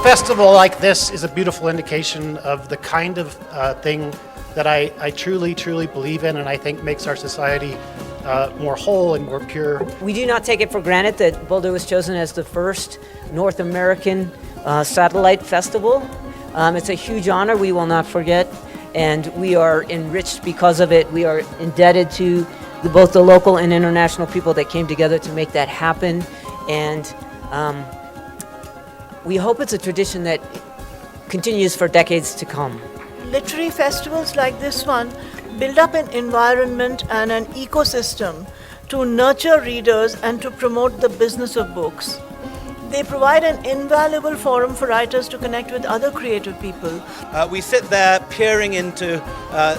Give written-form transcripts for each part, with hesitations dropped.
Festival like this is a beautiful indication of the kind of thing that I truly, truly believe in, and I think makes our society more whole and more pure. We do not take it for granted that Boulder was chosen as the first North American satellite festival. It's a huge honor we will not forget, and we are enriched because of it. We are indebted to both the local and international people that came together to make that happen, and we hope it's a tradition that continues for decades to come. Literary festivals like this one build up an environment and an ecosystem to nurture readers and to promote the business of books. They provide an invaluable forum for writers to connect with other creative people. We sit there peering into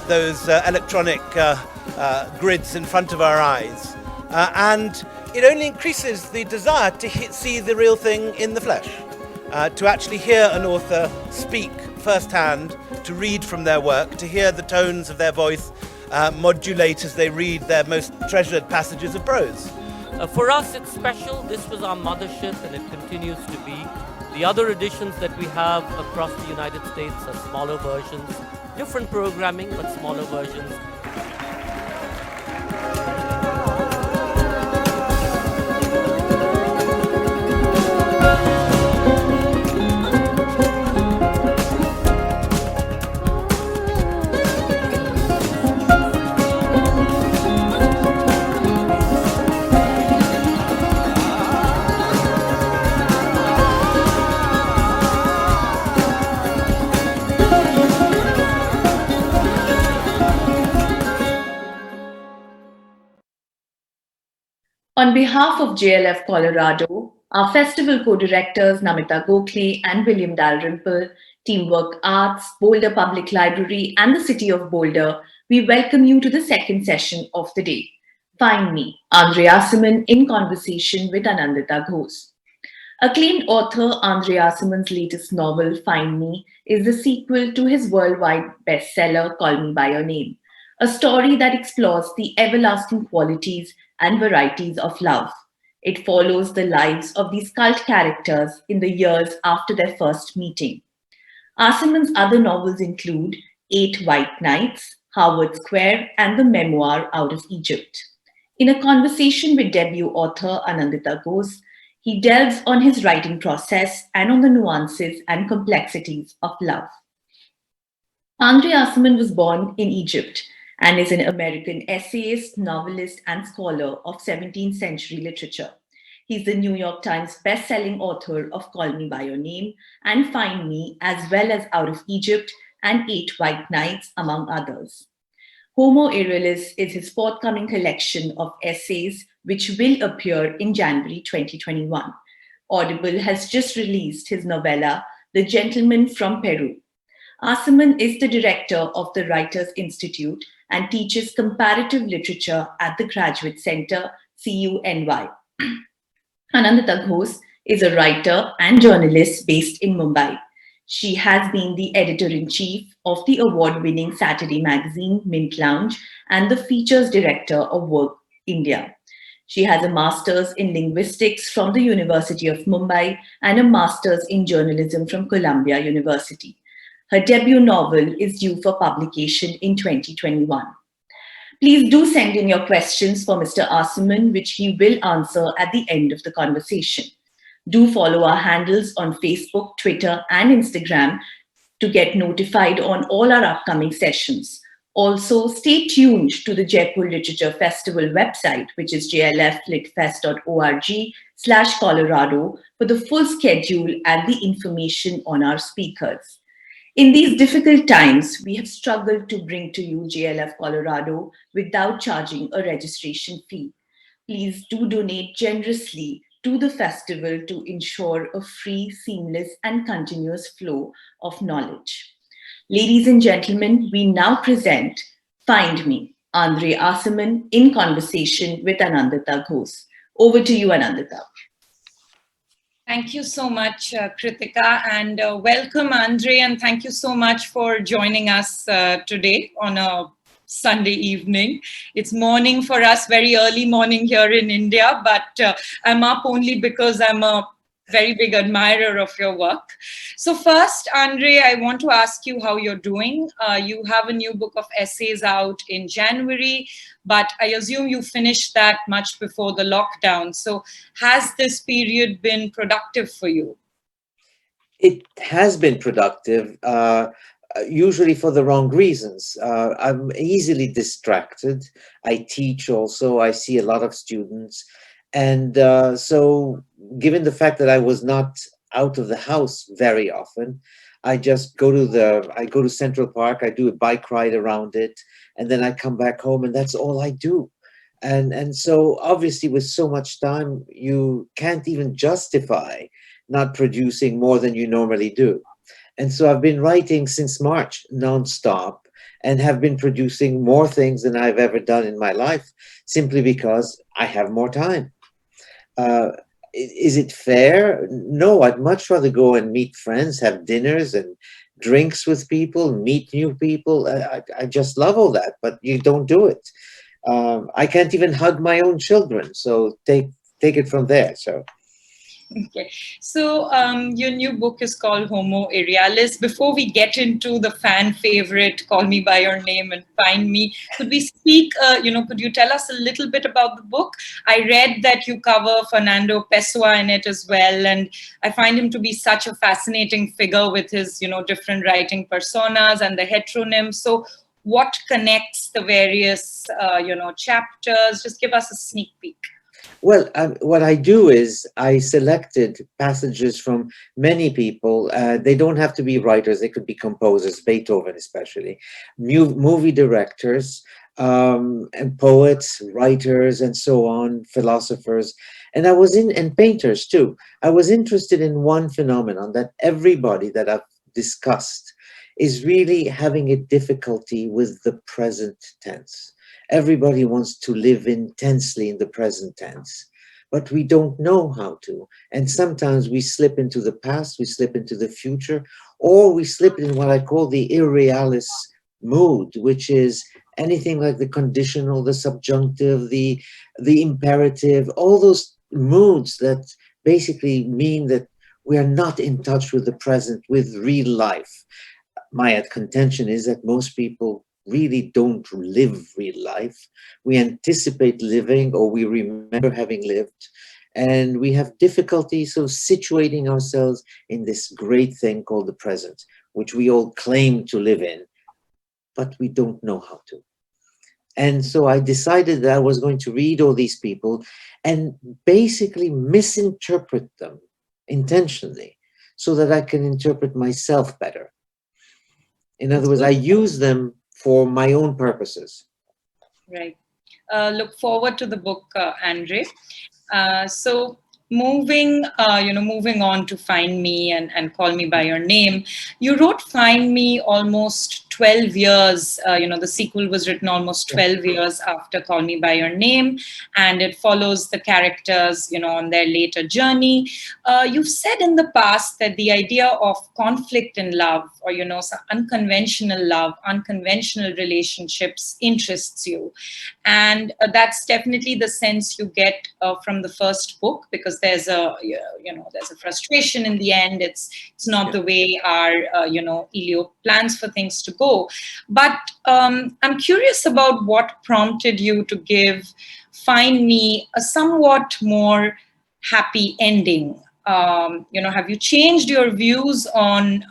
those electronic grids in front of our eyes, and it only increases the desire to see the real thing in the flesh. To actually hear an author speak firsthand, to read from their work, to hear the tones of their voice modulate as they read their most treasured passages of prose. For us, it's special. This was our mothership, and it continues to be. The other editions that we have across the United States are smaller versions, different programming, but smaller versions. On behalf of JLF Colorado, our festival co-directors Namita Gokhale and William Dalrymple, Teamwork Arts, Boulder Public Library, and the City of Boulder, we welcome you to the second session of the day. Find me, Andre Aciman, in conversation with Anindita Ghose. Acclaimed author Andre Aciman's latest novel, Find Me, is the sequel to his worldwide bestseller, Call Me By Your Name, a story that explores the everlasting qualities and varieties of love. It follows the lives of these cult characters in the years after their first meeting. Aciman's other novels include 8 White Nights, Harvard Square, and the memoir Out of Egypt. In a conversation with debut author Anindita Ghose, he delves on his writing process and on the nuances and complexities of love. Andre Aciman was born in Egypt and is an American essayist, novelist, and scholar of 17th century literature. He's the New York Times best-selling author of Call Me By Your Name and Find Me, as well as Out of Egypt and 8 White Nights, among others. Homo Irrealis is his forthcoming collection of essays, which will appear in January 2021. Audible has just released his novella, The Gentleman from Peru. Aciman is the director of the Writers Institute and teaches comparative literature at the Graduate Center, CUNY. Anindita Ghose is a writer and journalist based in Mumbai. She has been the editor-in-chief of the award-winning Saturday magazine, Mint Lounge, and the features director of Work India. She has a master's in linguistics from the University of Mumbai and a master's in journalism from Columbia University. Her debut novel is due for publication in 2021. Please do send in your questions for Mr. Aciman, which he will answer at the end of the conversation. Do follow our handles on Facebook, Twitter, and Instagram to get notified on all our upcoming sessions. Also, stay tuned to the Jaipur Literature Festival website, which is jlflitfest.org/Colorado, for the full schedule and the information on our speakers. In these difficult times, we have struggled to bring to you JLF Colorado without charging a registration fee. Please do donate generously to the festival to ensure a free, seamless, and continuous flow of knowledge. Ladies and gentlemen, we now present Find Me, Andre Aciman in conversation with Anindita Ghose. Over to you, Anindita. Thank you so much, Kritika, and welcome, Andre, and thank you so much for joining us today on a Sunday evening. It's morning for us, very early morning here in India, but I'm up only because I'm a very big admirer of your work. So first, Andre, I want to ask you how you're doing. You have a new book of essays out in January, but I assume you finished that much before the lockdown. So has this period been productive for you? It has been productive, usually for the wrong reasons. I'm easily distracted. I teach also, I see a lot of students. And so given the fact that I was not out of the house very often, I just go to Central Park, I do a bike ride around it, and then I come back home and that's all I do. And so obviously with so much time, you can't even justify not producing more than you normally do. And so I've been writing since March nonstop and have been producing more things than I've ever done in my life, simply because I have more time. Is it fair? No, I'd much rather go and meet friends, have dinners and drinks with people, meet new people. I just love all that, but you don't do it. I can't even hug my own children. So take it from there. So. Okay, so your new book is called Homo Irrealis. Before we get into the fan favorite, Call Me By Your Name and Find Me, could we speak, could you tell us a little bit about the book? I read that you cover Fernando Pessoa in it as well, and I find him to be such a fascinating figure with his, different writing personas and the heteronyms. So what connects the various, chapters? Just give us a sneak peek. Well, what I do is I selected passages from many people. They don't have to be writers. They could be composers, Beethoven especially, movie directors, and poets, writers, and so on, philosophers. And painters too. I was interested in one phenomenon that everybody that I've discussed is really having a difficulty with the present tense. Everybody wants to live intensely in the present tense, but we don't know how to. And sometimes we slip into the past, we slip into the future, or we slip in what I call the irrealis mood, which is anything like the conditional, the subjunctive, the imperative, all those moods that basically mean that we are not in touch with the present, with real life. My contention is that most people really don't live real life. We anticipate living, or we remember having lived, and we have difficulty sort of situating ourselves in this great thing called the present, which we all claim to live in, but we don't know how to. And so I decided that I was going to read all these people and basically misinterpret them intentionally so that I can interpret myself better. In other words, I use them for my own purposes. Right. Look forward to the book, Andre. So moving on to Find Me and Call Me By Your Name, you wrote Find Me almost 12 years, the sequel was written almost 12 years after Call Me By Your Name, and it follows the characters, on their later journey. You've said in the past that the idea of conflict in love, or, some unconventional love, unconventional relationships interests you. And that's definitely the sense you get from the first book, because there's a frustration in the end. It's not the way our Elio plans for things to go. But I'm curious about what prompted you to give Find Me a somewhat more happy ending. Have you changed your views on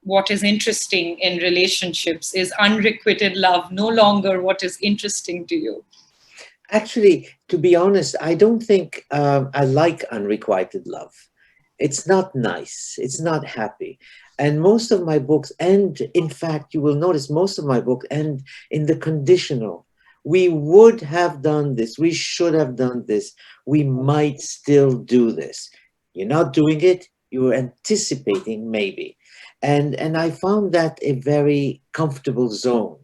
what is interesting in relationships? Is unrequited love no longer what is interesting to you? Actually, to be honest, I don't think I like unrequited love. It's not nice. It's not happy. And most of my books end, in fact, you will notice most of my books end in the conditional. We would have done this. We should have done this. We might still do this. You're not doing it. You're anticipating maybe. And I found that a very comfortable zone.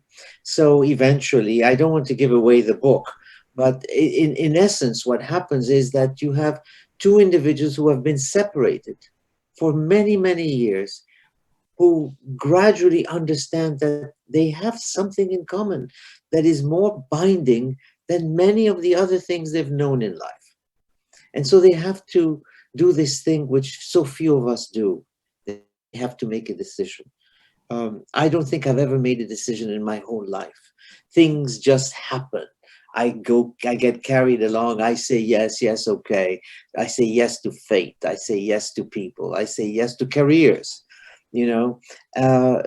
So eventually, I don't want to give away the book, but in essence, what happens is that you have two individuals who have been separated for many, many years, who gradually understand that they have something in common that is more binding than many of the other things they've known in life. And so they have to do this thing which so few of us do. They have to make a decision. I don't think I've ever made a decision in my whole life. Things just happen. I get carried along. I say yes, yes, okay. I say yes to fate. I say yes to people. I say yes to careers. You know,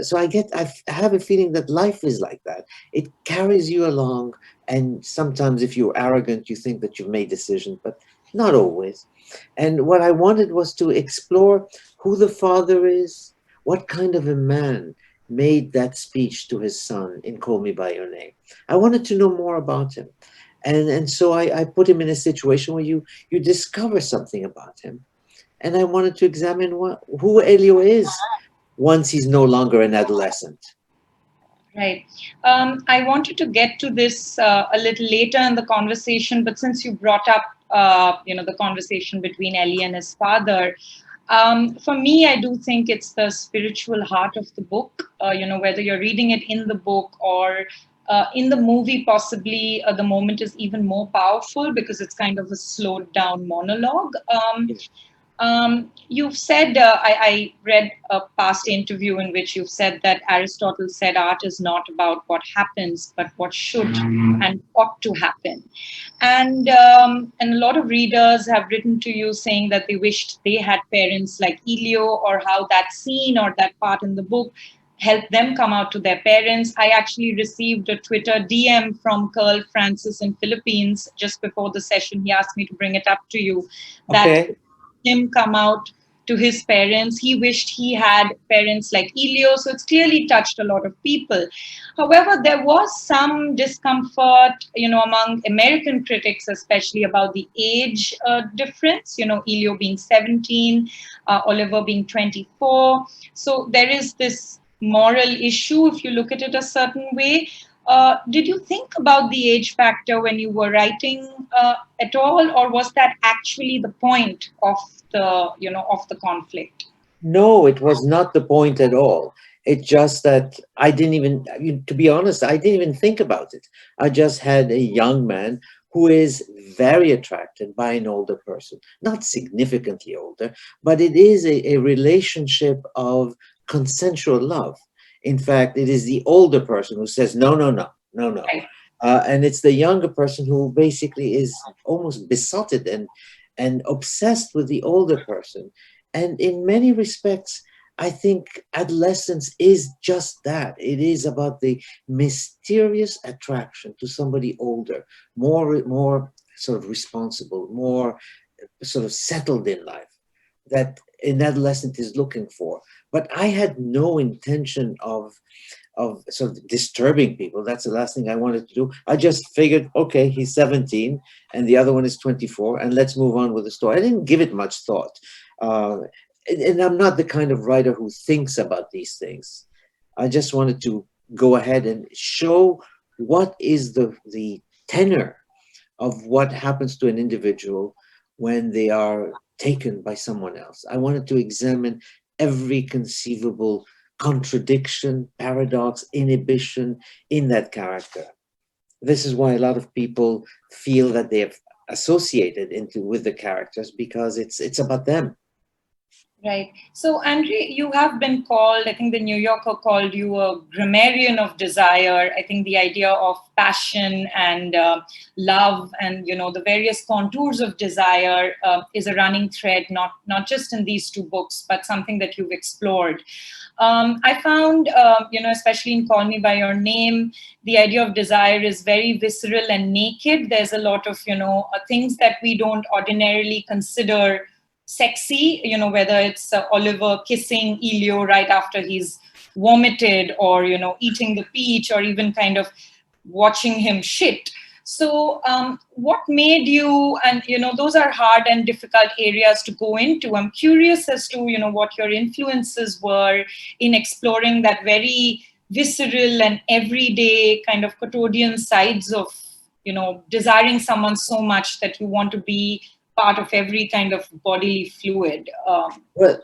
so I have a feeling that life is like that. It carries you along, and sometimes if you're arrogant, you think that you've made decisions, but not always. And what I wanted was to explore who the father is, what kind of a man made that speech to his son in Call Me By Your Name. I wanted to know more about him. And so I put him in a situation where you discover something about him. And I wanted to examine who Elio is once he's no longer an adolescent. Right. I wanted to get to this a little later in the conversation, but since you brought up, the conversation between Ellie and his father, for me, I do think it's the spiritual heart of the book. Whether you're reading it in the book or in the movie, possibly the moment is even more powerful because it's kind of a slowed down monologue. You've said, I read a past interview in which you've said that Aristotle said art is not about what happens, but what should and ought to happen. And a lot of readers have written to you saying that they wished they had parents like Elio, or how that scene or that part in the book helped them come out to their parents. I actually received a Twitter DM from Curl Francis in Philippines just before the session. He asked me to bring it up to you. That Okay. him come out to his parents. He wished he had parents like Elio, so it's clearly touched a lot of people. However, there was some discomfort, among American critics, especially about the age difference. Elio being 17, Oliver being 24. So there is this moral issue if you look at it a certain way. Did you think about the age factor when you were writing at all, or was that actually the point of the conflict? No, it was not the point at all. It just that I didn't even, to be honest, I didn't even think about it. I just had a young man who is very attracted by an older person, not significantly older, but it is a relationship of consensual love. In fact, it is the older person who says, no, no, no, no, no. Right. And it's the younger person who basically is almost besotted and obsessed with the older person. And in many respects, I think adolescence is just that. It is about the mysterious attraction to somebody older, more sort of responsible, more sort of settled in life, that an adolescent is looking for. But I had no intention of sort of disturbing people. That's the last thing I wanted to do. I just figured, okay, he's 17 and the other one is 24, and let's move on with the story. I didn't give it much thought. And I'm not the kind of writer who thinks about these things. I just wanted to go ahead and show what is the tenor of what happens to an individual when they are taken by someone else. I wanted to examine every conceivable contradiction, paradox, inhibition in that character. This is why a lot of people feel that they have associated with the characters, because it's about them. Right. So, Andre, you have been called, I think the New Yorker called you a grammarian of desire. I think the idea of passion and love and, the various contours of desire is a running thread, not just in these two books, but something that you've explored. I found, especially in Call Me By Your Name, the idea of desire is very visceral and naked. There's a lot of, things that we don't ordinarily consider sexy, whether it's Oliver kissing Elio right after he's vomited, or, eating the peach, or even kind of watching him shit. So what made you, and those are hard and difficult areas to go into. I'm curious as to what your influences were in exploring that very visceral and everyday kind of quotidian sides of desiring someone so much that you want to be part of every kind of bodily fluid. Well,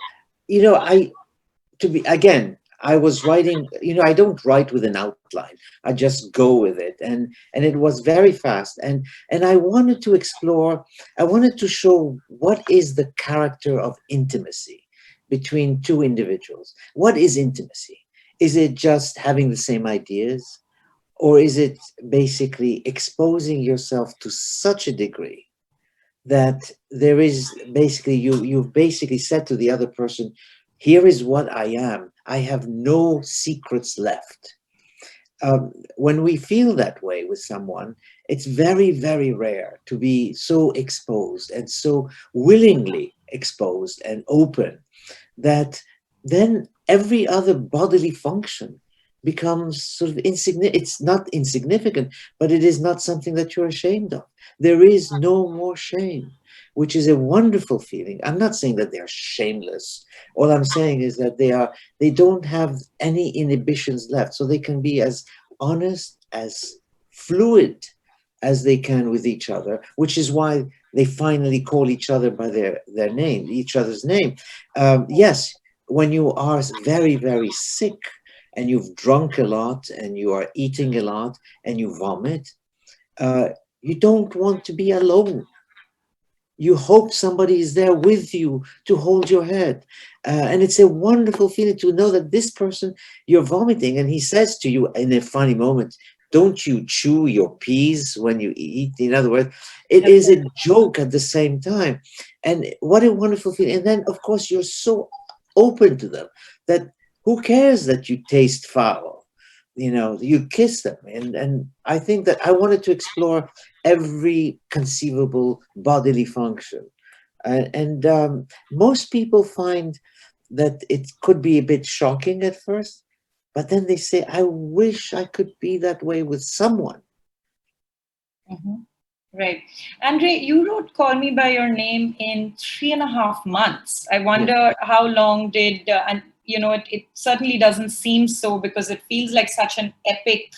I was writing, I don't write with an outline. I just go with it. And it was very fast. And I wanted to explore, I wanted to show what is the character of intimacy between two individuals. What is intimacy? Is it just having the same ideas? Or is it basically exposing yourself to such a degree that there is basically, you've basically said to the other person, here is what I am. I have no secrets left. When we feel that way with someone, it's very, very rare to be so exposed and so willingly exposed and open that then every other bodily function becomes sort of insignificant. It's not insignificant, but it is not something that you're ashamed of. There is no more shame, which is a wonderful feeling. I'm not saying that they're shameless. All I'm saying is that they don't have any inhibitions left. So they can be as honest, as fluid as they can with each other, which is why they finally call each other by their name, each other's name. Yes, when you are very, very sick and you've drunk a lot and you are eating a lot and you vomit, you don't want to be alone. You hope somebody is there with you to hold your head. And it's a wonderful feeling to know that this person, you're vomiting, and he says to you in a funny moment, don't you chew your peas when you eat? In other words, it is a joke at the same time. And what a wonderful feeling. And then, of course, you're so open to them that who cares that you taste foul? You kiss them. And I think that I wanted to explore every conceivable bodily function. And most people find that it could be a bit shocking at first, but then they say, I wish I could be that way with someone. Mm-hmm. Right. Andre, you wrote Call Me By Your Name in 3.5 months. I wonder how long did, and it certainly doesn't seem so, because it feels like such an epic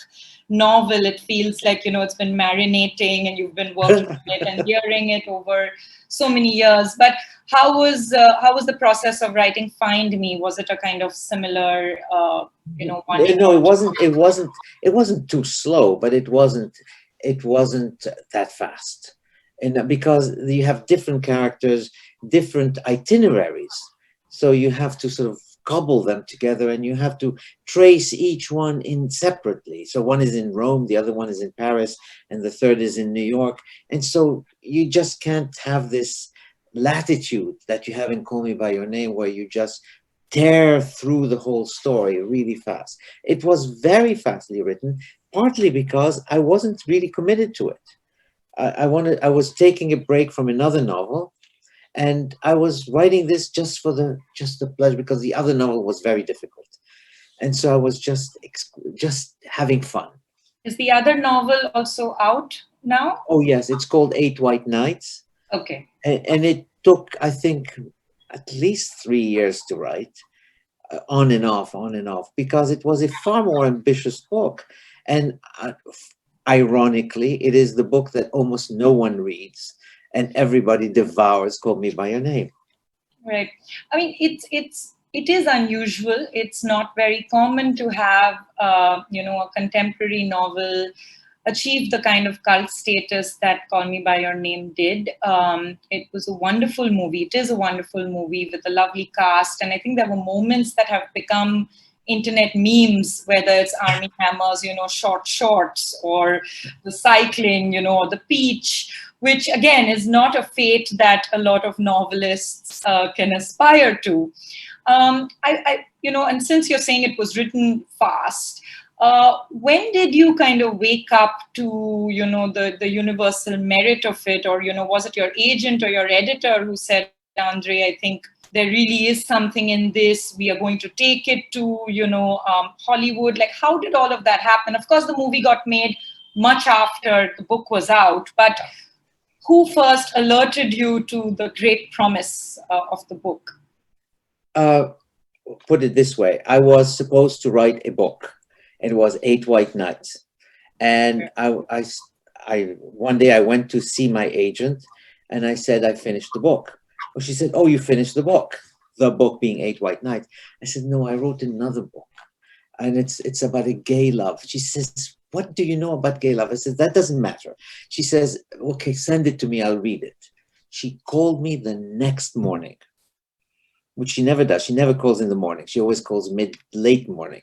novel. It feels like, it's been marinating and you've been working on it and hearing it over so many years. But how was the process of writing Find Me? Was it a kind of similar, one? No, it wasn't too slow, but it wasn't that fast. And because you have different characters, different itineraries, so you have to sort of cobble them together, and you have to trace each one in separately. So one is in Rome, the other one is in Paris, and the third is in New York. And so you just can't have this latitude that you have in Call Me By Your Name, where you just tear through the whole story really fast. It was very fastly written, partly because I wasn't really committed to it. I was taking a break from another novel, and I was writing this just for the pleasure, because the other novel was very difficult. And so I was just having fun. Is the other novel also out now? Oh, yes. It's called 8 White Nights. Okay. And it took, I think, at least 3 years to write, on and off, because it was a far more ambitious book. And ironically, it is the book that almost no one reads and everybody devours, Call Me By Your Name. Right. I mean, it is unusual. It's not very common to have, a contemporary novel achieve the kind of cult status that Call Me By Your Name did. It was a wonderful movie. It is a wonderful movie with a lovely cast. And I think there were moments that have become internet memes, whether it's Armie Hammer's, short shorts, or the cycling, or the peach, which again is not a fate that a lot of novelists can aspire to. And since you're saying it was written fast, when did you kind of wake up to, the universal merit of it? Or, was it your agent or your editor who said, Andre, I think there really is something in this, we are going to take it to, Hollywood? Like, how did all of that happen? Of course, the movie got made much after the book was out. But who first alerted you to the great promise of the book? Put it this way, I was supposed to write a book. It was 8 White Nights. And one day I went to see my agent and I said, I finished the book. Well, she said, oh, you finished the book. The book being 8 White Nights. I said, no, I wrote another book. And it's about a gay love. She says, what do you know about gay love? I said, that doesn't matter. She says, okay, send it to me, I'll read it. She called me the next morning, which she never does. She never calls in the morning. She always calls late morning.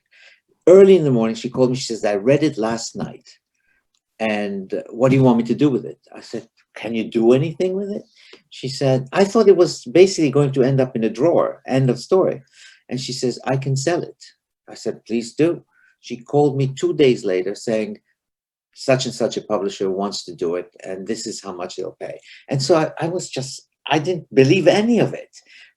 Early in the morning, she called me. She says, I read it last night. And what do you want me to do with it? I said, can you do anything with it? She said, I thought it was basically going to end up in a drawer, end of story. And she says, I can sell it. I said, please do. She called me 2 days later saying, such and such a publisher wants to do it, and this is how much they'll pay. And so I didn't believe any of it.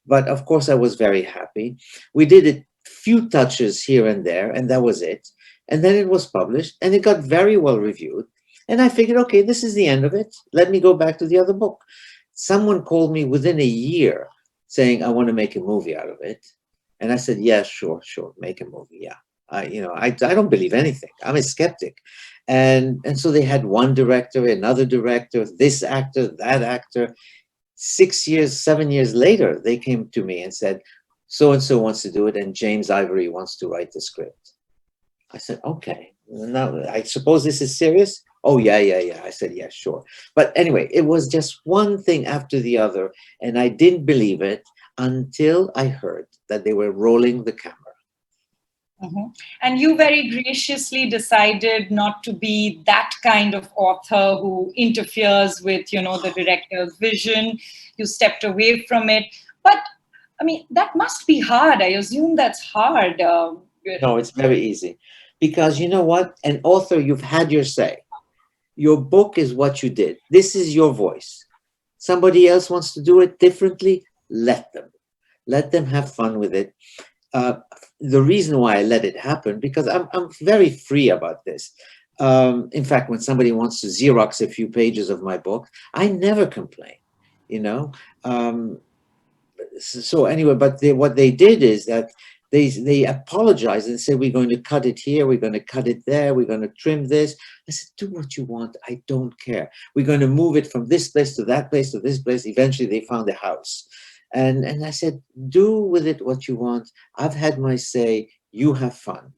But of course, I was very happy. We did a few touches here and there, and that was it. And then it was published, and it got very well reviewed. And I figured, okay, this is the end of it. Let me go back to the other book. Someone called me within a year saying, I want to make a movie out of it. And I said, yeah, sure, make a movie, yeah. I don't believe anything. I'm a skeptic. And so they had one director, another director, this actor, that actor. 7 years later, they came to me and said, so-and-so wants to do it, and James Ivory wants to write the script. I said, okay, now I suppose this is serious? Oh, yeah. I said, yeah, sure. But anyway, it was just one thing after the other, and I didn't believe it until I heard that they were rolling the camera. Mm-hmm. And you very graciously decided not to be that kind of author who interferes with, the director's vision. You stepped away from it. But, I mean, that must be hard. I assume that's hard. No, it's very easy. Because you know what? An author, you've had your say. Your book is what you did. This is your voice. Somebody else wants to do it differently, let them. Let them have fun with it. The reason why I let it happen, because I'm very free about this. In fact, when somebody wants to Xerox a few pages of my book, I never complain, So anyway, but what they did is that they apologized and said, we're going to cut it here, we're going to cut it there, we're going to trim this. I said, do what you want, I don't care. We're going to move it from this place to that place to this place. Eventually they found a house. And I said, do with it what you want. I've had my say, you have fun.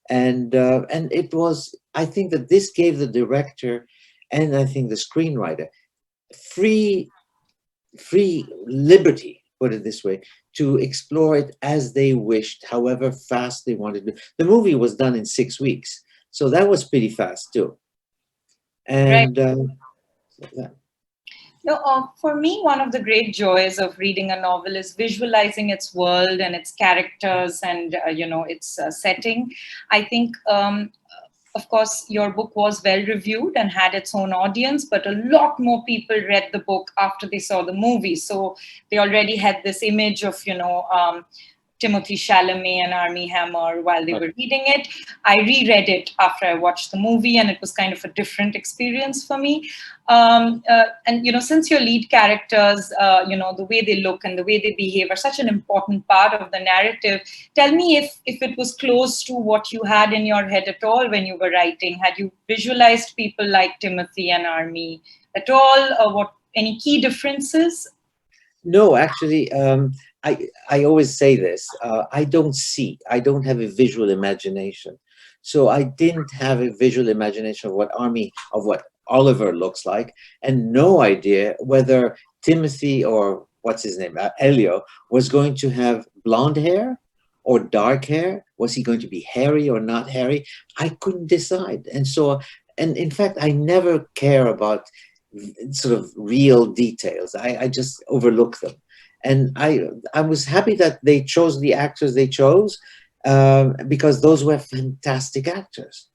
And it was, I think that this gave the director and I think the screenwriter free liberty, put it this way, to explore it as they wished, however fast they wanted to. The movie was done in 6 weeks. So that was pretty fast too. And yeah. No, for me, one of the great joys of reading a novel is visualizing its world and its characters and, its setting. I think, of course, your book was well reviewed and had its own audience, but a lot more people read the book after they saw the movie. So they already had this image of, Timothy Chalamet and Armie Hammer while they were reading it. I reread it after I watched the movie, and it was kind of a different experience for me. And since your lead characters, the way they look and the way they behave are such an important part of the narrative, tell me if it was close to what you had in your head at all when you were writing. Had you visualized people like Timothy and Armie at all, or any key differences? No, actually, I always say this, I don't have a visual imagination. So I didn't have a visual imagination of what Oliver looks like, and no idea whether Timothy or what's his name, Elio, was going to have blonde hair or dark hair. Was he going to be hairy or not hairy? I couldn't decide. And so, and in fact, I never care about sort of real details. I just overlook them. And I was happy that they chose the actors they chose because those were fantastic actors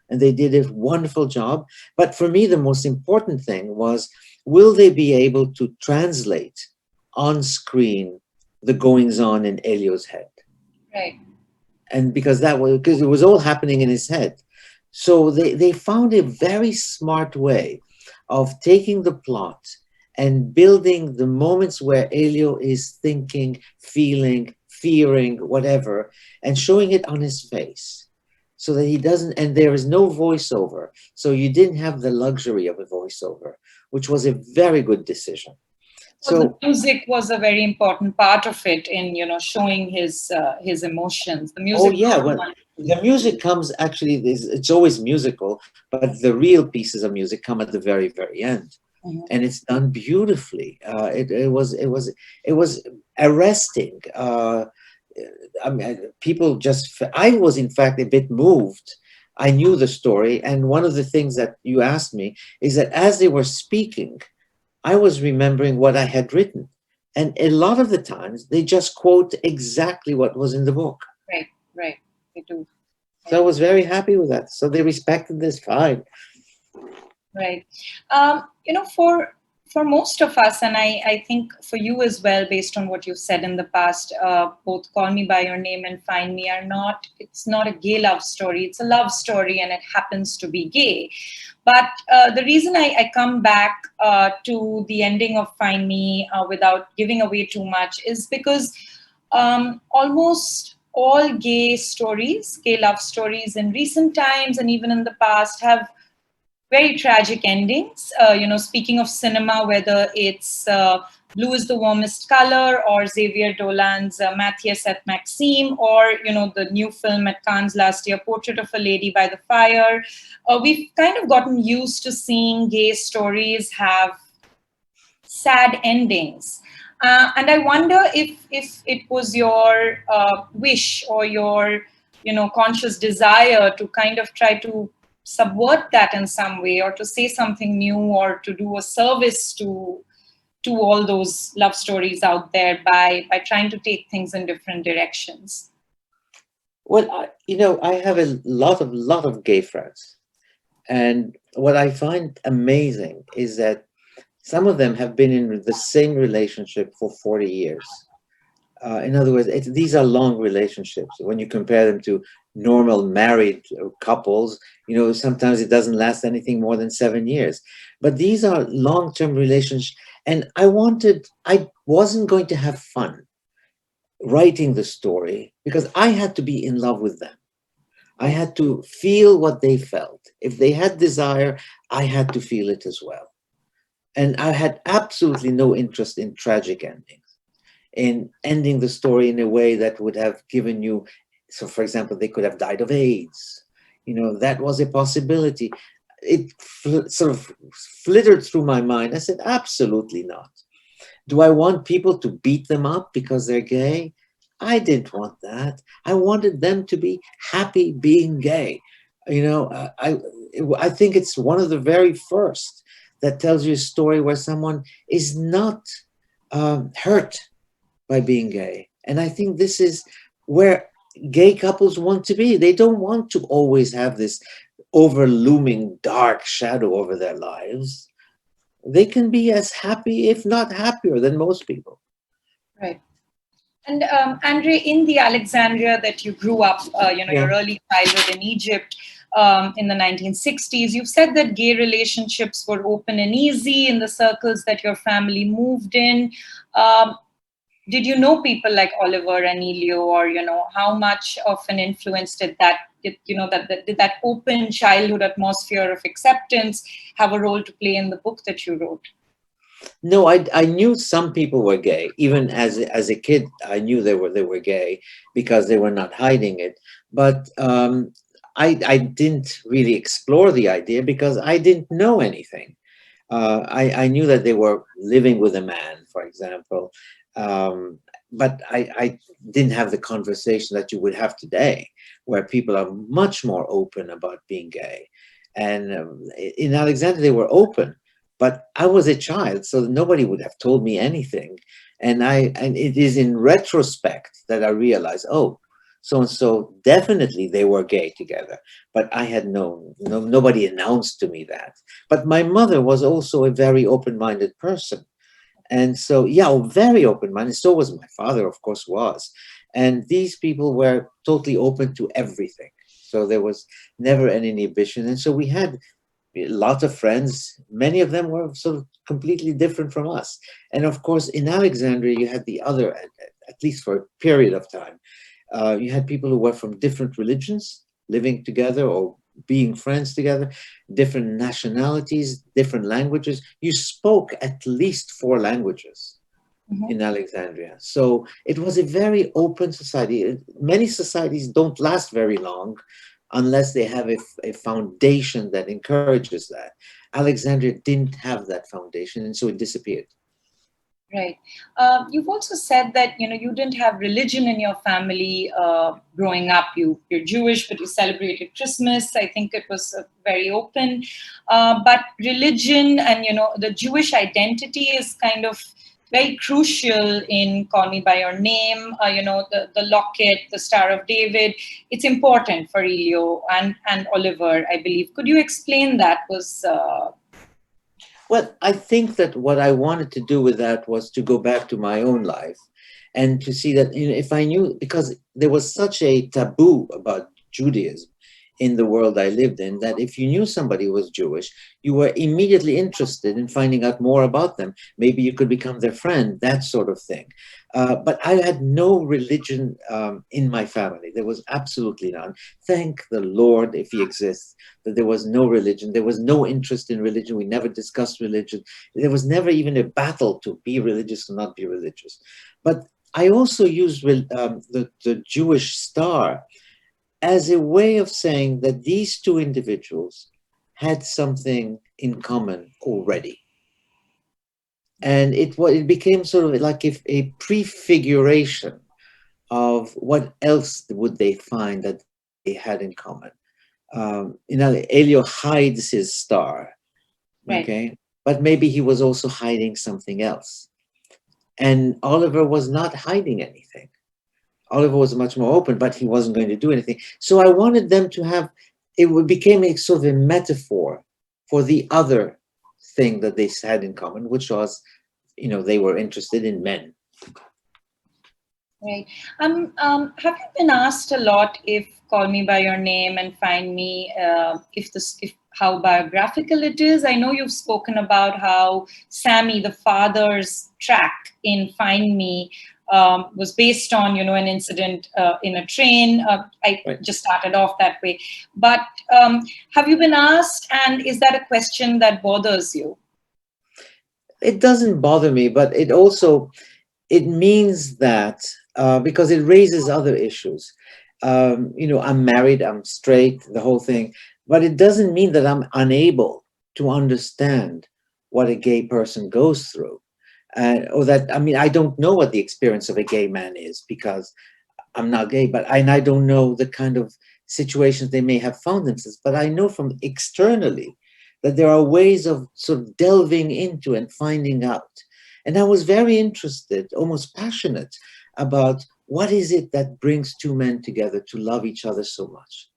and they did a wonderful job. But for me, the most important thing was, will they be able to translate on screen the goings on in Elio's head? Right. And because it was all happening in his head. So they found a very smart way of taking the plot and building the moments where Elio is thinking, feeling, fearing, whatever, and showing it on his face so that he doesn't, and there is no voiceover. So you didn't have the luxury of a voiceover, which was a very good decision. So the music was a very important part of it in, showing his emotions. The music. Oh yeah, well, the music comes actually. It's always musical, but the real pieces of music come at the very, very end, and it's done beautifully. It was arresting. I mean, people just. I was in fact a bit moved. I knew the story, and one of the things that you asked me is that as they were speaking, I was remembering what I had written. And a lot of the times they just quote exactly what was in the book. Right, they do. So I was very happy with that. So they respected this fine. Right. For most of us, and I think for you as well, based on what you've said in the past, both Call Me By Your Name and Find Me it's not a gay love story. It's a love story and it happens to be gay. But the reason I come back to the ending of Find Me without giving away too much is because almost all gay love stories in recent times and even in the past have very tragic endings. Speaking of cinema, whether it's Blue is the Warmest Color or Xavier Dolan's Matthias et Maxime, or, the new film at Cannes last year, Portrait of a Lady by the Fire. We've kind of gotten used to seeing gay stories have sad endings. And I wonder if it was your wish or your, conscious desire to kind of try to subvert that in some way, or to say something new, or to do a service to all those love stories out there by trying to take things in different directions. Well, I have a lot of gay friends, and what I find amazing is that some of them have been in the same relationship for 40 years. In other words, these are long relationships. When you compare them to normal married couples, sometimes it doesn't last anything more than 7 years. But these are long-term relationships. And I wasn't going to have fun writing the story because I had to be in love with them. I had to feel what they felt. If they had desire, I had to feel it as well. And I had absolutely no interest in tragic endings, in ending the story in a way that would have given you, so for example, they could have died of AIDS. That was a possibility. It sort of flittered through my mind. I said, absolutely not. Do I want people to beat them up because they're gay? I didn't want that. I wanted them to be happy being gay. I think it's one of the very first that tells you a story where someone is not hurt by being gay. And I think this is where gay couples want to be. They don't want to always have this over-looming dark shadow over their lives. They can be as happy, if not happier, than most people. Right. And Andre, in the Alexandria that you grew up, your early childhood in Egypt, in the 1960s, you've said that gay relationships were open and easy in the circles that your family moved in. Did you know people like Oliver and Elio, or how much of an influence did that open childhood atmosphere of acceptance have a role to play in the book that you wrote? No, I knew some people were gay. Even as a kid, I knew they were gay because they were not hiding it. But I didn't really explore the idea because I didn't know anything. I knew that they were living with a man, for example, but I didn't have the conversation that you would have today, where people are much more open about being gay. And in Alexandria, they were open, but I was a child, so nobody would have told me anything. And it is in retrospect that I realized, oh, so-and-so, definitely they were gay together, but I had nobody announced to me that. But my mother was also a very open-minded person. And so, yeah, very open-minded. So was my father, of course, was. And these people were totally open to everything. So there was never any inhibition. And so we had lots of friends. Many of them were sort of completely different from us. And of course, in Alexandria, you had the other, at least for a period of time, you had people who were from different religions living together or being friends together, different nationalities, different languages. You spoke at least 4 languages in Alexandria. So it was a very open society. Many societies don't last very long unless they have a foundation that encourages that. Alexandria didn't have that foundation, and so it disappeared. Right. You've also said that you didn't have religion in your family growing up. You're Jewish, but you celebrated Christmas. I think it was very open. But religion and the Jewish identity is kind of very crucial in Call Me by Your Name. The locket, the Star of David. It's important for Elio and Oliver, I believe. Could you explain that? Well, I think that what I wanted to do with that was to go back to my own life and to see that, if I knew, because there was such a taboo about Judaism in the world I lived in, that if you knew somebody who was Jewish, you were immediately interested in finding out more about them. Maybe you could become their friend, that sort of thing. But I had no religion in my family. There was absolutely none. Thank the Lord, if he exists, that there was no religion. There was no interest in religion. We never discussed religion. There was never even a battle to be religious or not be religious. But I also used the Jewish star as a way of saying that these 2 individuals had something in common already. And it became sort of like a prefiguration of what else would they find that they had in common. Elio hides his star, okay? Right. But maybe he was also hiding something else. And Oliver was not hiding anything. Oliver was much more open, but he wasn't going to do anything. So I wanted them to have, became a sort of a metaphor for the other thing that they had in common, which was, they were interested in men. Right. Have you been asked a lot if Call Me by Your Name and Find Me, how biographical it is? I know you've spoken about how Sammy, the father's track in Find Me, was based on, an incident in a train. Right. Just started off that way. But have you been asked, and is that a question that bothers you? It doesn't bother me, but it means that, because it raises other issues. I'm married, I'm straight, the whole thing, but it doesn't mean that I'm unable to understand what a gay person goes through. I don't know what the experience of a gay man is because I'm not gay, and I don't know the kind of situations they may have found themselves, but I know from externally that there are ways of sort of delving into and finding out. And I was very interested, almost passionate, about what is it that brings 2 men together to love each other so much.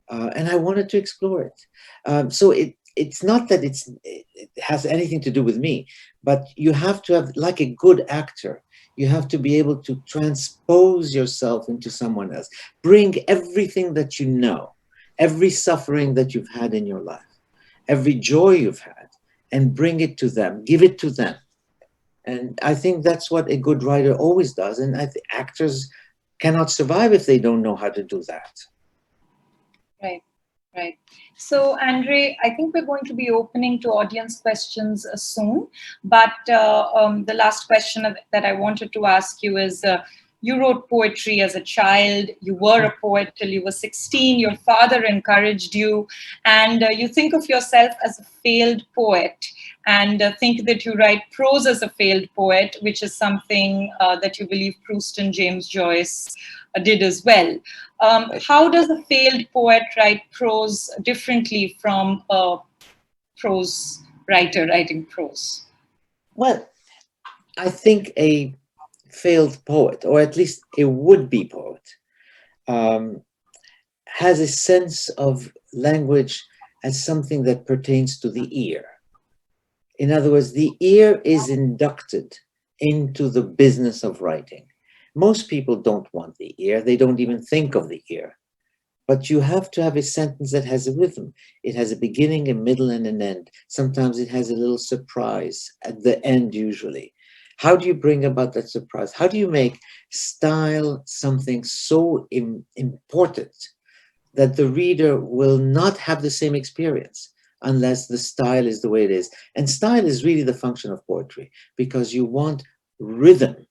And I wanted to explore it. So it's not that it has anything to do with me, but you have to have, like a good actor, you have to be able to transpose yourself into someone else. Bring everything that you know, every suffering that you've had in your life, every joy you've had, and bring it to them, give it to them. And I think that's what a good writer always does. And I think actors cannot survive if they don't know how to do that. Right, right. So, Andre, I think we're going to be opening to audience questions soon. But the last question that I wanted to ask you is, you wrote poetry as a child. You were a poet till you were 16. Your father encouraged you. And you think of yourself as a failed poet and think that you write prose as a failed poet, which is something that you believe Proust and James Joyce did as well. How does a failed poet write prose differently from a prose writer writing prose? Well, I think a failed poet, or at least a would-be poet, has a sense of language as something that pertains to the ear. In other words, the ear is inducted into the business of writing. Most people don't want the ear. They don't even think of the ear. But you have to have a sentence that has a rhythm. It has a beginning, a middle, and an end. Sometimes it has a little surprise at the end, usually. How do you bring about that surprise? How do you make style something so important that the reader will not have the same experience unless the style is the way it is? And style is really the function of poetry, because you want rhythm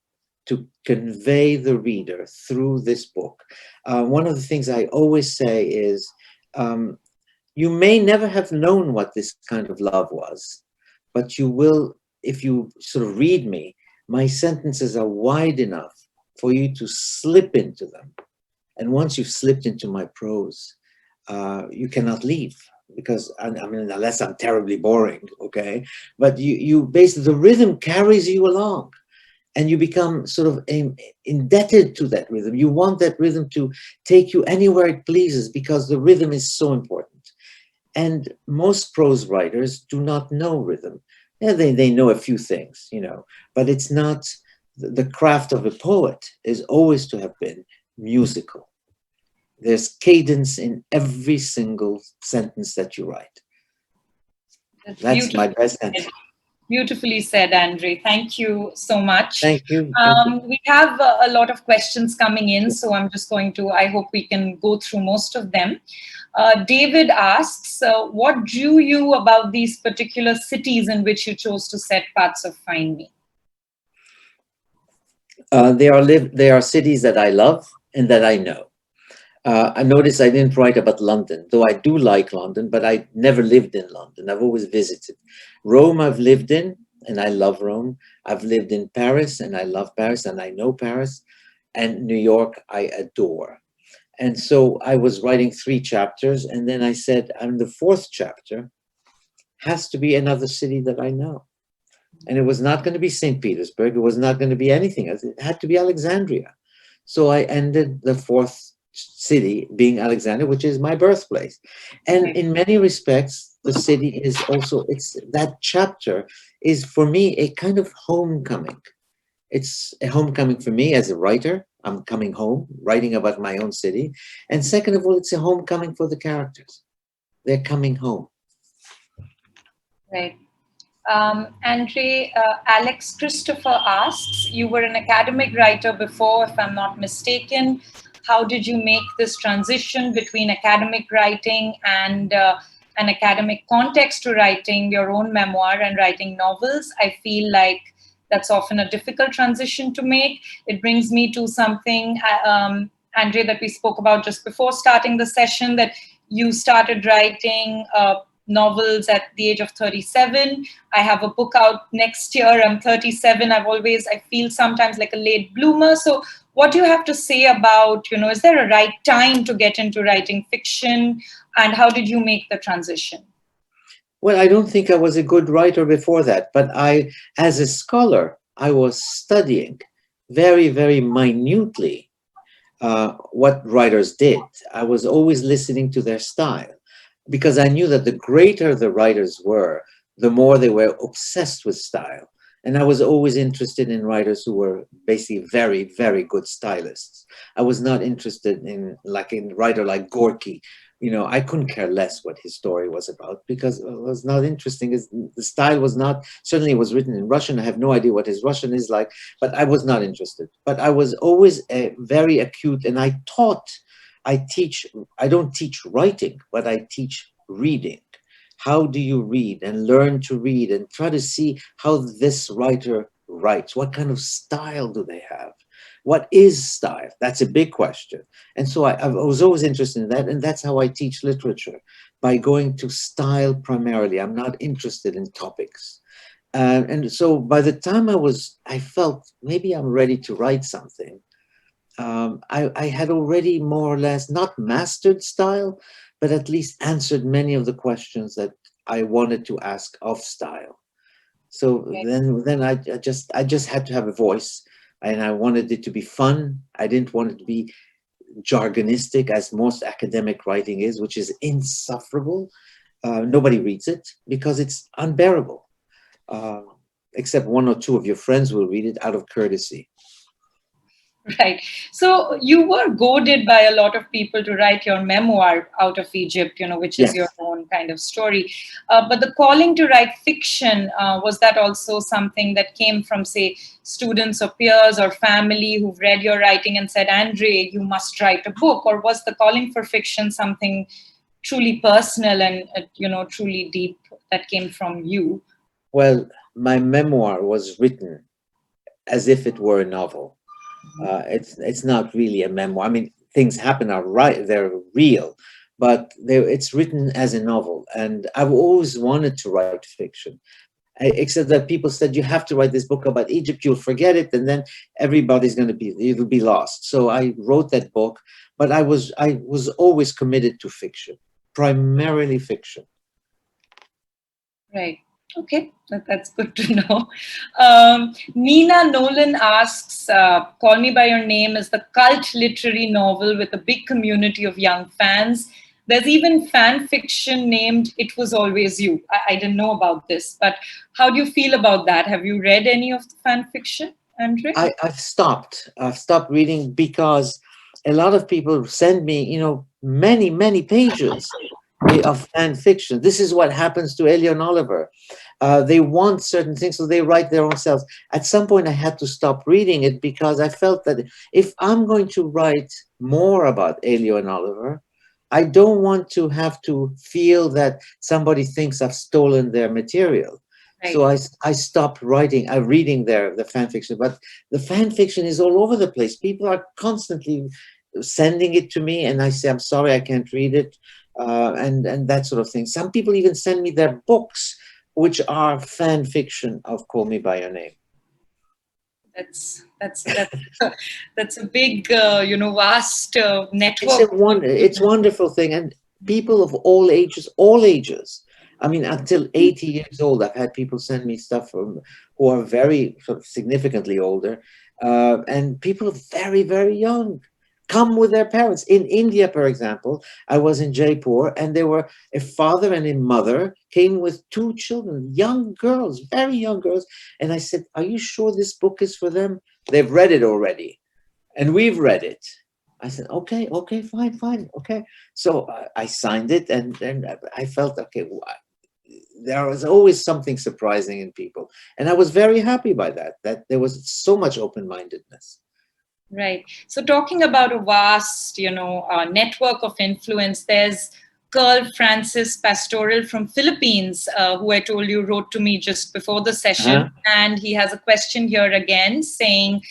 to convey the reader through this book. One of the things I always say is, you may never have known what this kind of love was, but you will, if you sort of read me. My sentences are wide enough for you to slip into them. And once you've slipped into my prose, you cannot leave, because I mean, unless I'm terribly boring, okay? But you basically, the rhythm carries you along, and you become sort of indebted to that rhythm. You want that rhythm to take you anywhere it pleases, because the rhythm is so important. And most prose writers do not know rhythm. Yeah, they know a few things, you know, but it's not, the craft of a poet is always to have been musical. There's cadence in every single sentence that you write. That's my best answer. Beautifully said, Andre. Thank you so much. Thank you. We have a lot of questions coming in, so I'm just going to, I hope we can go through most of them. David asks, what drew you about these particular cities in which you chose to set parts of Find Me? They are cities that I love and that I know. I noticed I didn't write about London, though I do like London, but I never lived in London. I've always visited. Rome I've lived in, and I love Rome. I've lived in Paris, and I love Paris, and I know Paris. And New York I adore. And so I was writing 3 chapters, and then I said, and the 4th chapter has to be another city that I know. And it was not going to be St. Petersburg. It was not going to be anything else. It had to be Alexandria. So I ended the 4th city being Alexandria, which is my birthplace. And in many respects, the city is also, that chapter is for me a kind of homecoming. It's a homecoming for me as a writer. I'm coming home, writing about my own city. And second of all, it's a homecoming for the characters. They're coming home. Right. Andre, Alex Christopher asks, you were an academic writer before, if I'm not mistaken. How did you make this transition between academic writing and an academic context to writing your own memoir and writing novels? I feel like that's often a difficult transition to make. It brings me to something, Andre, that we spoke about just before starting the session, that you started writing novels at the age of 37. I have a book out next year. I'm 37. I feel sometimes like a late bloomer. So what do you have to say about, is there a right time to get into writing fiction? And how did you make the transition? Well, I don't think I was a good writer before that, but as a scholar, I was studying very, very minutely what writers did. I was always listening to their style, because I knew that the greater the writers were, the more they were obsessed with style. And I was always interested in writers who were basically very, very good stylists. I was not interested in a writer like Gorky. I couldn't care less what his story was about, because it was not interesting. The style was not, certainly it was written in Russian. I have no idea what his Russian is like, but I was not interested. But I was always very acute, and I don't teach writing, but I teach reading. How do you read and learn to read and try to see how this writer writes? What kind of style do they have? What is style? That's a big question. And so I was always interested in that. And that's how I teach literature, by going to style primarily. I'm not interested in topics. And so by the time I felt maybe I'm ready to write something, I had already more or less not mastered style, but at least answered many of the questions that I wanted to ask of style. So then I just had to have a voice, and I wanted it to be fun. I didn't want it to be jargonistic, as most academic writing is, which is insufferable. Nobody reads it because it's unbearable. Except 1 or 2 of your friends will read it out of courtesy. Right. So you were goaded by a lot of people to write your memoir, Out of Egypt, which is your Yes. own kind of story. But the calling to write fiction, was that also something that came from, say, students or peers or family who've read your writing and said, Andre, you must write a book? Or was the calling for fiction something truly personal and, truly deep that came from you? Well, my memoir was written as if it were a novel. It's not really a memoir. I mean, things happen are right; they're real, but it's written as a novel. And I've always wanted to write fiction, except that people said you have to write this book about Egypt. You'll forget it, and then everybody's going to it'll be lost. So I wrote that book, but I was always committed to fiction, primarily fiction. Right. Okay, that's good to know. Nina Nolan asks, Call Me By Your Name is the cult literary novel with a big community of young fans. There's even fan fiction named It Was Always You. I didn't know about this, but how do you feel about that? Have you read any of the fan fiction, Andre? I've stopped. I've stopped reading because a lot of people send me, many, many pages of fan fiction. This is what happens to Elion Oliver. They want certain things, so they write their own selves. At some point, I had to stop reading it because I felt that if I'm going to write more about Elion Oliver, I don't want to have to feel that somebody thinks I've stolen their material. So I stopped reading the fan fiction, but the fan fiction is all over the place. People are constantly sending it to me, and I say, I'm sorry, I can't read it, and that sort of thing. Some people even send me their books, which are fan fiction of Call Me By Your Name. That's that's a big, vast network. It's a wonderful thing, and people of all ages. I mean, until 80 years old, I've had people send me stuff who are very sort of significantly older, and people very, very young come with their parents. In India, for example, I was in Jaipur, and there were a father and a mother came with two children, young girls, very young girls. And I said, are you sure this book is for them? They've read it already, and we've read it. I said, okay, fine, okay. So I signed it, and I felt, okay, there was always something surprising in people. And I was very happy by that there was so much open-mindedness. Right. So talking about a vast, network of influence, there's Carl Francis Pastoral from Philippines, who I told you wrote to me just before the session. And he has a question here again saying,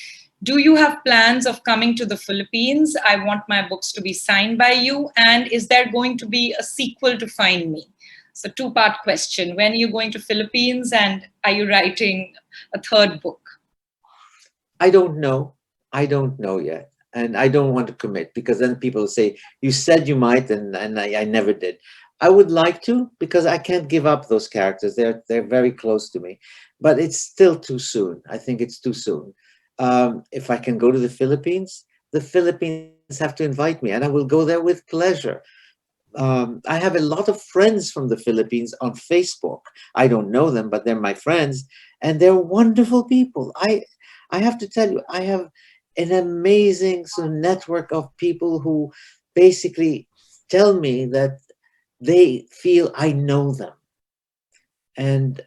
do you have plans of coming to the Philippines? I want my books to be signed by you. And is there going to be a sequel to Find Me? So two-part question. When are you going to Philippines, and are you writing a third book? I don't know yet. And I don't want to commit, because then people say, you said you might, and I never did. I would like to, because I can't give up those characters. They're very close to me. But it's still too soon. I think it's too soon. If I can go to the Philippines have to invite me, and I will go there with pleasure. I have a lot of friends from the Philippines on Facebook. I don't know them, but they're my friends, and they're wonderful people. I have to tell you, I have an amazing sort of network of people who basically tell me that they feel I know them. And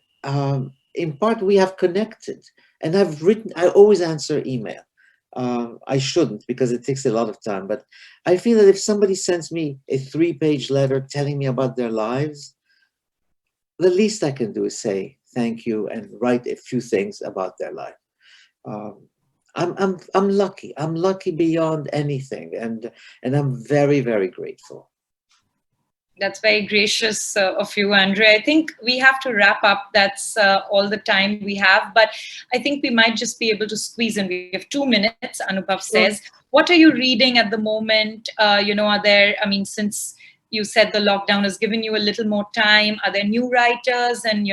in part, we have connected. And I always answer email. I shouldn't, because it takes a lot of time, but I feel that if somebody sends me a 3-page letter telling me about their lives, the least I can do is say thank you and write a few things about their life. I'm lucky. I'm lucky beyond anything, and I'm very, very grateful. That's very gracious of you, Andre. I think we have to wrap up. That's all the time we have. But I think we might just be able to squeeze in. We have 2 minutes, Anubhav says. What are you reading at the moment? Are there, since you said the lockdown has given you a little more time, are there new writers and,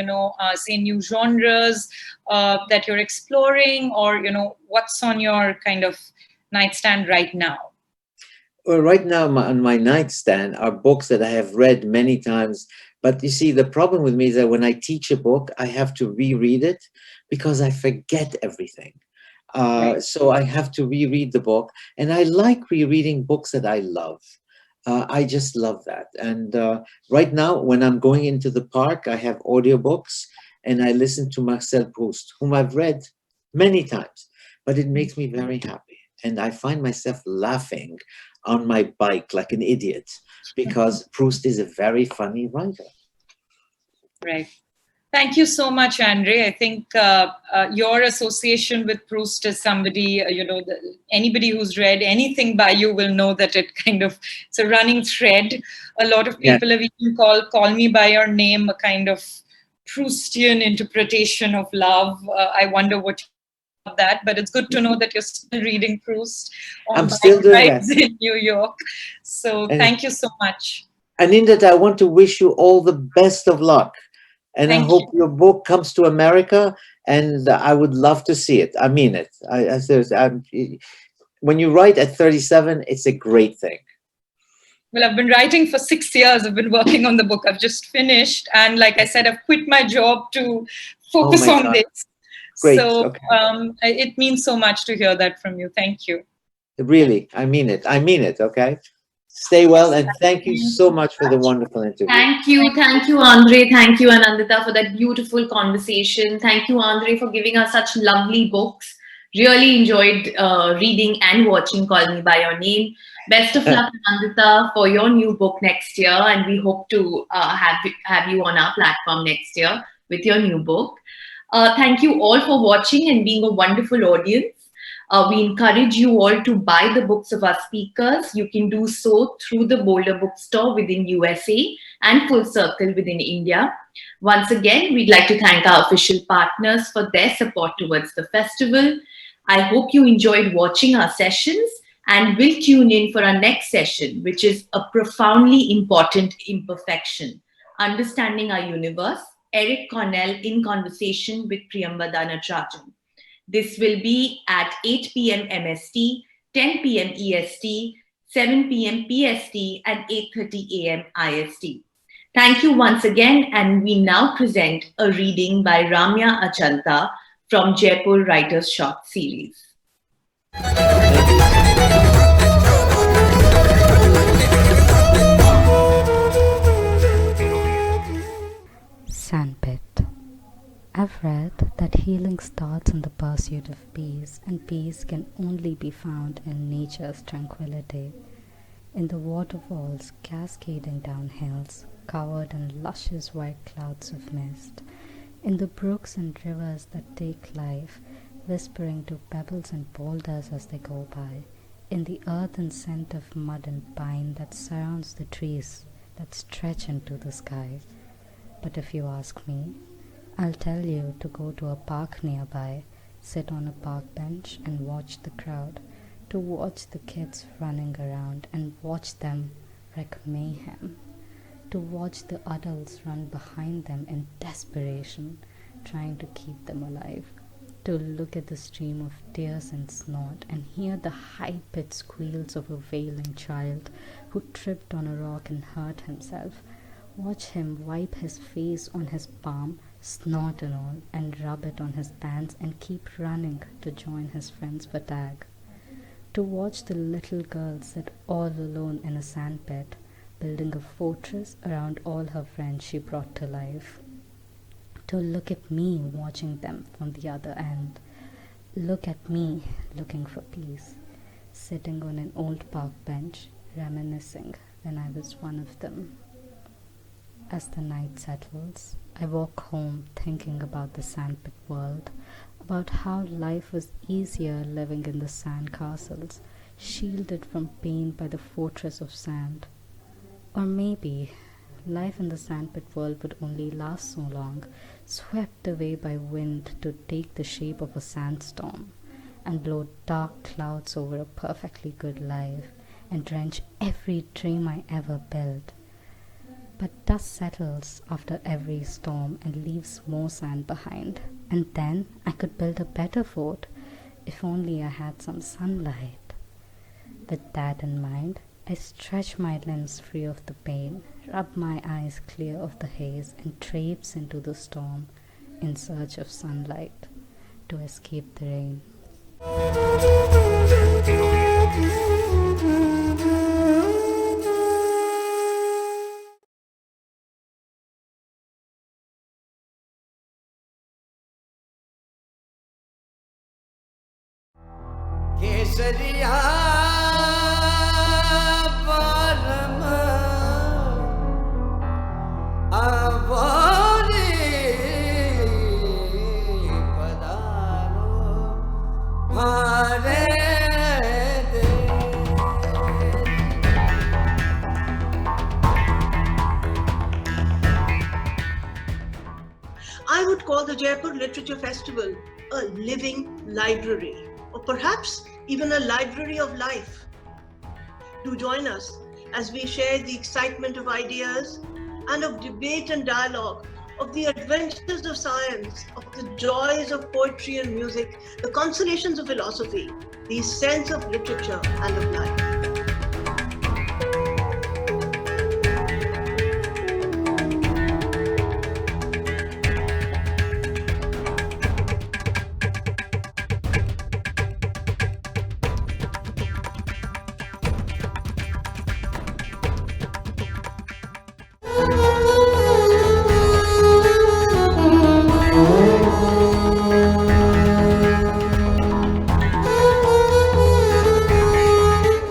say new genres that you're exploring? Or, what's on your kind of nightstand right now? Well, right now on my nightstand are books that I have read many times. But you see, the problem with me is that when I teach a book, I have to reread it because I forget everything. So I have to reread the book, and I like rereading books that I love. I just love that. And right now, when I'm going into the park, I have audiobooks and I listen to Marcel Proust, whom I've read many times, but it makes me very happy. And I find myself laughing on my bike like an idiot because Proust is a very funny writer. Right. Thank you so much, Andre. I think your association with Proust is somebody, anybody who's read anything by you will know that it's a running thread. A lot of people have even Call Me By Your Name a kind of Proustian interpretation of love. I wonder what you think of that, but it's good to know that you're still reading Proust on bike rides in New York. So thank you so much. Anindita, I want to wish you all the best of luck. And I hope your book comes to America, and I would love to see it. I mean it. When you write at 37, it's a great thing. Well, I've been writing for 6 years. I've been working on the book. I've just finished. And like I said, I've quit my job to focus on this. Great. So okay. It means so much to hear that from you. Thank you. Really, I mean it. I mean it, okay? Stay well, and thank you so much for the wonderful interview. Thank you, Andre. Thank you, Anindita, for that beautiful conversation. Thank you, Andre, for giving us such lovely books. Really enjoyed reading and watching Call Me By Your Name. Best of luck, Anindita, for your new book next year, and we hope to have you on our platform next year with your new book. Thank you all for watching and being a wonderful audience. We encourage you all to buy the books of our speakers. You can do so through the Boulder Bookstore within USA and Full Circle within India. Once again, we'd like to thank our official partners for their support towards the festival. I hope you enjoyed watching our sessions and will tune in for our next session, which is a profoundly important imperfection, Understanding Our Universe, Eric Cornell in conversation with Priyambada Natarajan. This will be at 8 p.m. MST, 10 p.m. EST, 7 p.m. PST, and 8:30 a.m. IST. Thank you once again, and we now present a reading by Ramya Achanta from Jaipur Writers' Short Series. Sandpit. I've read that healing starts in the pursuit of peace, and peace can only be found in nature's tranquility. In the waterfalls cascading down hills, covered in luscious white clouds of mist. In the brooks and rivers that take life, whispering to pebbles and boulders as they go by. In the earth and scent of mud and pine that surrounds the trees that stretch into the sky. But if you ask me, I'll tell you to go to a park nearby, sit on a park bench and watch the crowd, to watch the kids running around and watch them wreak mayhem, to watch the adults run behind them in desperation, trying to keep them alive, to look at the stream of tears and snot and hear the high-pitched squeals of a wailing child who tripped on a rock and hurt himself. Watch him wipe his face on his palm, snot and all, and rub it on his pants and keep running to join his friends for tag. To watch the little girl sit all alone in a sandpit, building a fortress around all her friends she brought to life. To look at me watching them from the other end. Look at me looking for peace, sitting on an old park bench, reminiscing when I was one of them. As the night settles, I walk home thinking about the sandpit world, about how life was easier living in the sand castles, shielded from pain by the fortress of sand. Or maybe life in the sandpit world would only last so long, swept away by wind to take the shape of a sandstorm, and blow dark clouds over a perfectly good life, and drench every dream I ever built. But dust settles after every storm and leaves more sand behind. And then I could build a better fort, if only I had some sunlight. With that in mind, I stretch my limbs free of the pain, rub my eyes clear of the haze, and traipse into the storm in search of sunlight to escape the rain. केसरिया परम अवोरी पदारो हरे दे। I would call the Jaipur Literature Festival a living library, or perhaps even a library of life. Do join us as we share the excitement of ideas and of debate and dialogue, of the adventures of science, of the joys of poetry and music, the consolations of philosophy, the sense of literature and of life.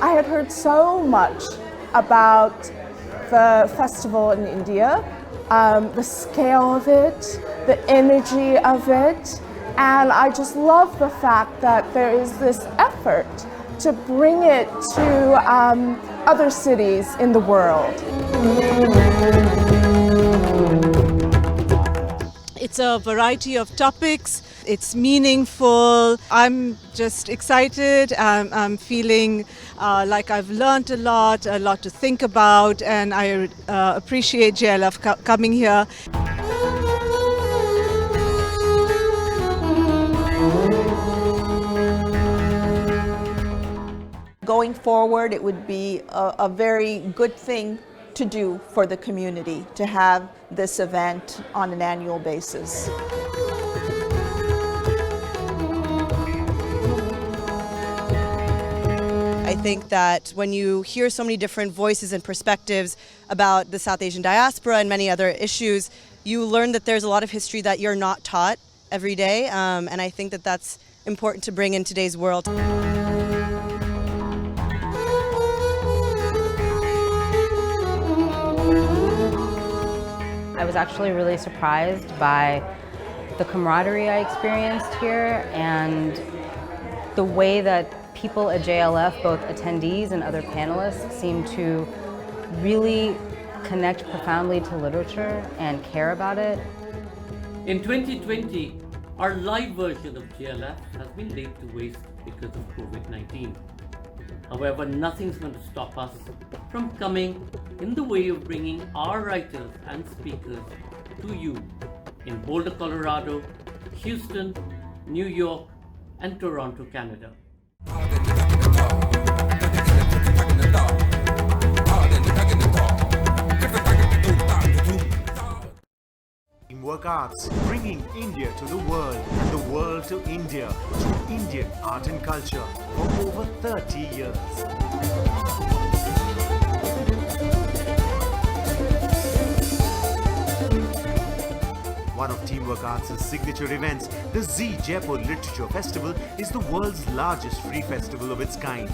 I had heard so much about the festival in India, the scale of it, the energy of it, and I just love the fact that there is this effort to bring it to other cities in the world. It's a variety of topics. It's meaningful. I'm just excited. I'm feeling like I've learned a lot to think about, and I appreciate JLF coming here. Going forward, it would be a very good thing to do for the community to have this event on an annual basis. I think that when you hear so many different voices and perspectives about the South Asian diaspora and many other issues, you learn that there's a lot of history that you're not taught every day, and I think that that's important to bring in today's world. I was actually really surprised by the camaraderie I experienced here and the way that people at JLF, both attendees and other panelists, seem to really connect profoundly to literature and care about it. In 2020, our live version of JLF has been laid to waste because of COVID-19. However, nothing's going to stop us from coming in the way of bringing our writers and speakers to you in Boulder, Colorado, Houston, New York, and Toronto, Canada. Teamwork Arts, bringing India to the world and the world to India through Indian art and culture for over 30 years. One of Teamwork Arts' signature events, the Z Jaipur Literature Festival, is the world's largest free festival of its kind.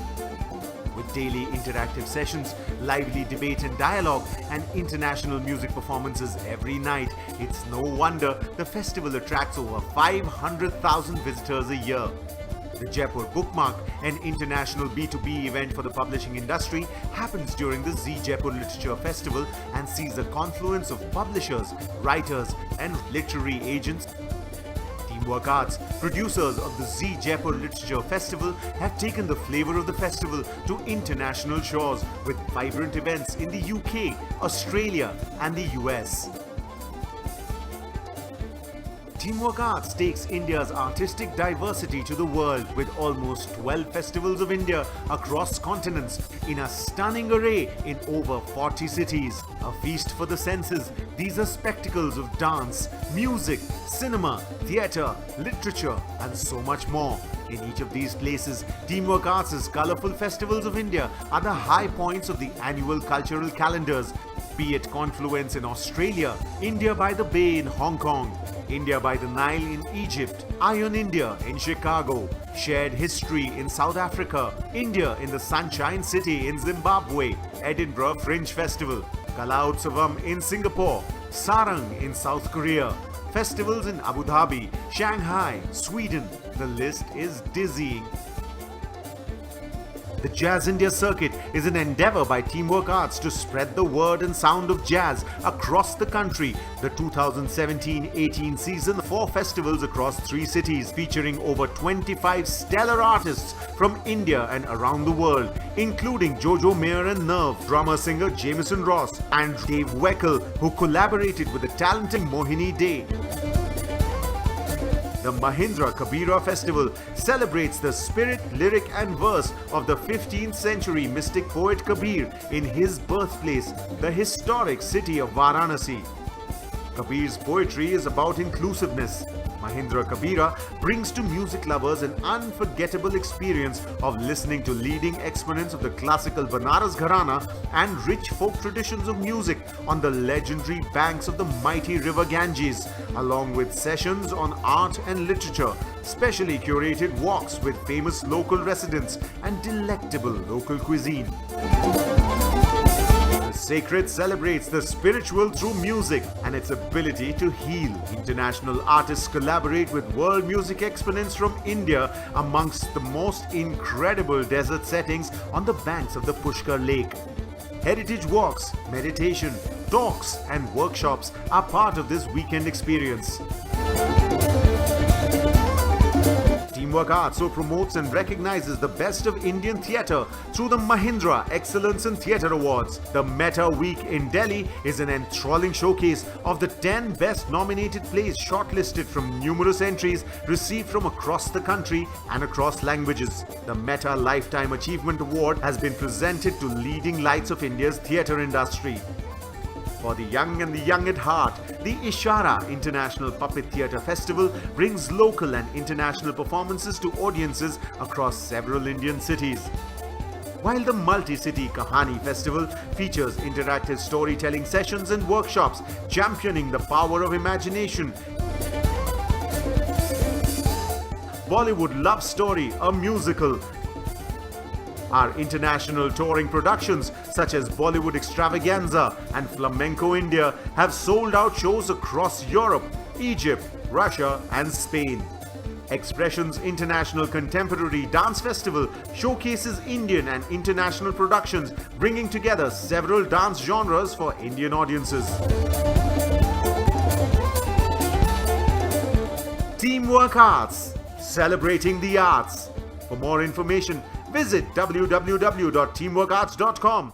With daily interactive sessions, lively debate and dialogue, and international music performances every night, it's no wonder the festival attracts over 500,000 visitors a year. The Jaipur Bookmark, an international B2B event for the publishing industry, happens during the Z Jaipur Literature Festival and sees a confluence of publishers, writers, and literary agents. Teamwork Arts, producers of the Z Jaipur Literature Festival, have taken the flavor of the festival to international shores with vibrant events in the UK, Australia, and the US. Teamwork Arts takes India's artistic diversity to the world with almost 12 festivals of India across continents in a stunning array in over 40 cities. A feast for the senses, these are spectacles of dance, music, cinema, theatre, literature, and so much more. In each of these places, Teamwork Arts' Colourful Festivals of India are the high points of the annual cultural calendars, be it Confluence in Australia, India by the Bay in Hong Kong, India by the Nile in Egypt, Iron India in Chicago, Shared History in South Africa, India in the Sunshine City in Zimbabwe, Edinburgh Fringe Festival, Kala Utsavam in Singapore, Sarang in South Korea, festivals in Abu Dhabi, Shanghai, Sweden. The list is dizzying. The Jazz India circuit is an endeavor by Teamwork Arts to spread the word and sound of jazz across the country. The 2017-18 season, 4 festivals across 3 cities featuring over 25 stellar artists from India and around the world, including Jojo Mayer and Nerve, drummer-singer Jameson Ross, and Dave Weckl, who collaborated with the talented Mohini Day. The Mahindra Kabira Festival celebrates the spirit, lyric and verse of the 15th century mystic poet Kabir in his birthplace, the historic city of Varanasi. Kabir's poetry is about inclusiveness. Mahindra Kabira brings to music lovers an unforgettable experience of listening to leading exponents of the classical Banaras Gharana and rich folk traditions of music on the legendary banks of the mighty river Ganges, along with sessions on art and literature, specially curated walks with famous local residents and delectable local cuisine. Sacred celebrates the spiritual through music and its ability to heal. International artists collaborate with world music exponents from India amongst the most incredible desert settings on the banks of the Pushkar Lake. Heritage walks, meditation, talks and workshops are part of this weekend experience. Teamwork Arts so promotes and recognizes the best of Indian theatre through the Mahindra Excellence in Theatre Awards. The Meta Week in Delhi is an enthralling showcase of the 10 best nominated plays shortlisted from numerous entries received from across the country and across languages. The Meta Lifetime Achievement Award has been presented to leading lights of India's theatre industry. For the young and the young at heart, the Ishara International Puppet Theatre Festival brings local and international performances to audiences across several Indian cities. While the Multi-City Kahani Festival features interactive storytelling sessions and workshops championing the power of imagination. Bollywood Love Story, a musical. Our international touring productions such as Bollywood Extravaganza and Flamenco India have sold out shows across Europe, Egypt, Russia and Spain. Expressions International Contemporary Dance Festival showcases Indian and international productions, bringing together several dance genres for Indian audiences. Teamwork Arts, celebrating the arts. For more information, visit www.teamworkarts.com.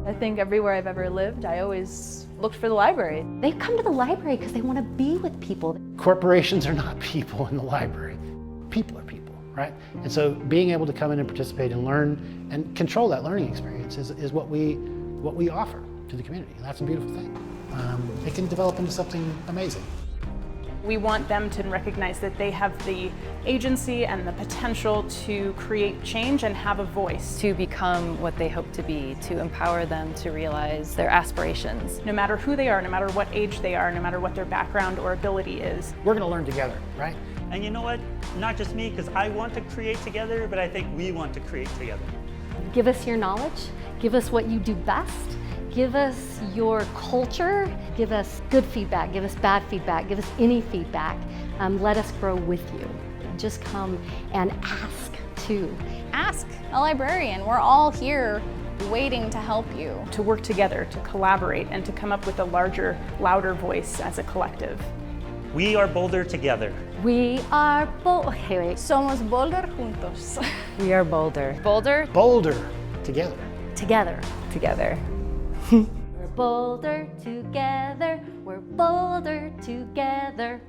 I think everywhere I've ever lived, I always looked for the library. They come to the library because they want to be with people. Corporations are not people in the library. People are people, right? And so being able to come in and participate and learn and control that learning experience is what we offer to the community. And that's a beautiful thing. It can develop into something amazing. We want them to recognize that they have the agency and the potential to create change and have a voice. To become what they hope to be, to empower them to realize their aspirations. No matter who they are, no matter what age they are, no matter what their background or ability is. We're going to learn together, right? And you know what? Not just me, because I want to create together, but I think we want to create together. Give us your knowledge, give us what you do best. Give us your culture, give us good feedback, give us bad feedback, give us any feedback. Let us grow with you. Just come and ask too. Ask a librarian. We're all here waiting to help you. To work together, to collaborate, and to come up with a larger, louder voice as a collective. We are bolder together. We are okay, wait. Somos bolder juntos. We are bolder. Bolder? Bolder together. Together. Together. We're bolder together, we're bolder together.